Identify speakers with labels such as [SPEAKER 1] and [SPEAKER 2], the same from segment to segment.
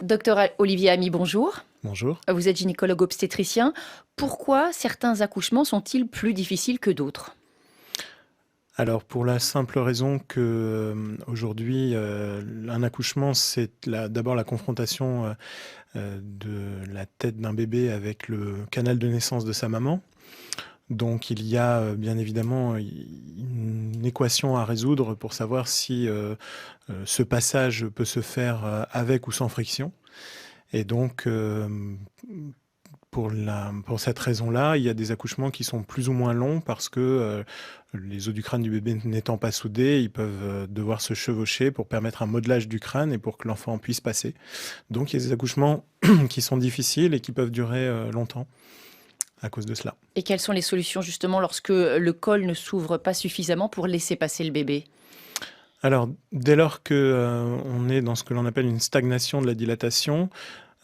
[SPEAKER 1] Docteur Olivier Ami, bonjour.
[SPEAKER 2] Bonjour.
[SPEAKER 1] Vous êtes gynécologue obstétricien. Pourquoi certains accouchements sont-ils plus difficiles que d'autres?
[SPEAKER 2] Alors pour la simple raison que, aujourd'hui, un accouchement, c'est d'abord la confrontation, de la tête d'un bébé avec le canal de naissance de sa maman. Donc il y a, bien évidemment, une équation à résoudre pour savoir si, ce passage peut se faire, avec ou sans friction. Et donc, pour cette raison-là, il y a des accouchements qui sont plus ou moins longs parce que les os du crâne du bébé n'étant pas soudés, ils peuvent devoir se chevaucher pour permettre un modelage du crâne et pour que l'enfant puisse passer. Donc il y a des accouchements qui sont difficiles et qui peuvent durer longtemps à cause de cela.
[SPEAKER 1] Et quelles sont les solutions justement lorsque le col ne s'ouvre pas suffisamment pour laisser passer le bébé?
[SPEAKER 2] Alors, dès lors que on est dans ce que l'on appelle une stagnation de la dilatation,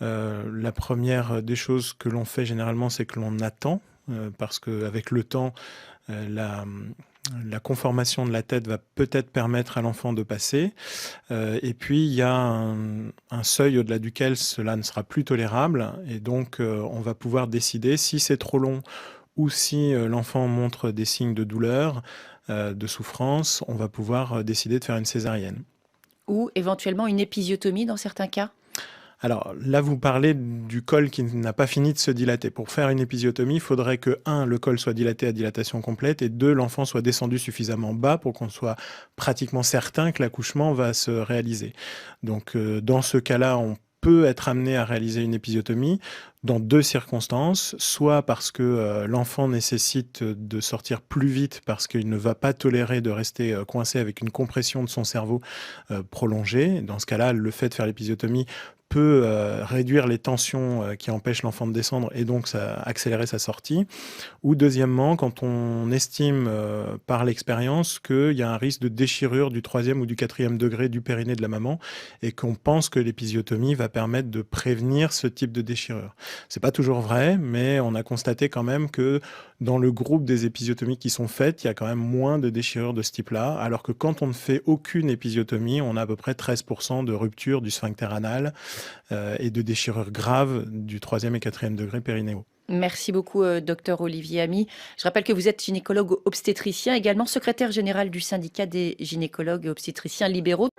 [SPEAKER 2] la première des choses que l'on fait généralement, c'est que l'on attend, parce qu'avec le temps, la conformation de la tête va peut-être permettre à l'enfant de passer. Et puis il y a un seuil au-delà duquel cela ne sera plus tolérable et donc on va pouvoir décider si c'est trop long ou si, l'enfant montre des signes de douleur, de souffrance, on va pouvoir, décider de faire une césarienne.
[SPEAKER 1] Ou éventuellement une épisiotomie dans certains cas?
[SPEAKER 2] Alors là, vous parlez du col qui n'a pas fini de se dilater. Pour faire une épisiotomie, il faudrait que, un, le col soit dilaté à dilatation complète et deux, l'enfant soit descendu suffisamment bas pour qu'on soit pratiquement certain que l'accouchement va se réaliser. Donc dans ce cas-là, on peut être amené à réaliser une épisiotomie dans deux circonstances, soit parce que l'enfant nécessite de sortir plus vite parce qu'il ne va pas tolérer de rester coincé avec une compression de son cerveau prolongée. Dans ce cas-là, le fait de faire l'épisiotomie peut réduire les tensions qui empêchent l'enfant de descendre et donc accélérer sa sortie. Ou deuxièmement, quand on estime par l'expérience qu'il y a un risque de déchirure du troisième ou du quatrième degré du périnée de la maman et qu'on pense que l'épisiotomie va permettre de prévenir ce type de déchirure. C'est pas toujours vrai, mais on a constaté quand même que dans le groupe des épisiotomies qui sont faites, il y a quand même moins de déchirures de ce type-là, alors que quand on ne fait aucune épisiotomie, on a à peu près 13% de rupture du sphincter anal et de déchirures graves du troisième et quatrième degré périnéaux.
[SPEAKER 1] Merci beaucoup, docteur Olivier Ami. Je rappelle que vous êtes gynécologue obstétricien, également secrétaire général du syndicat des gynécologues et obstétriciens libéraux.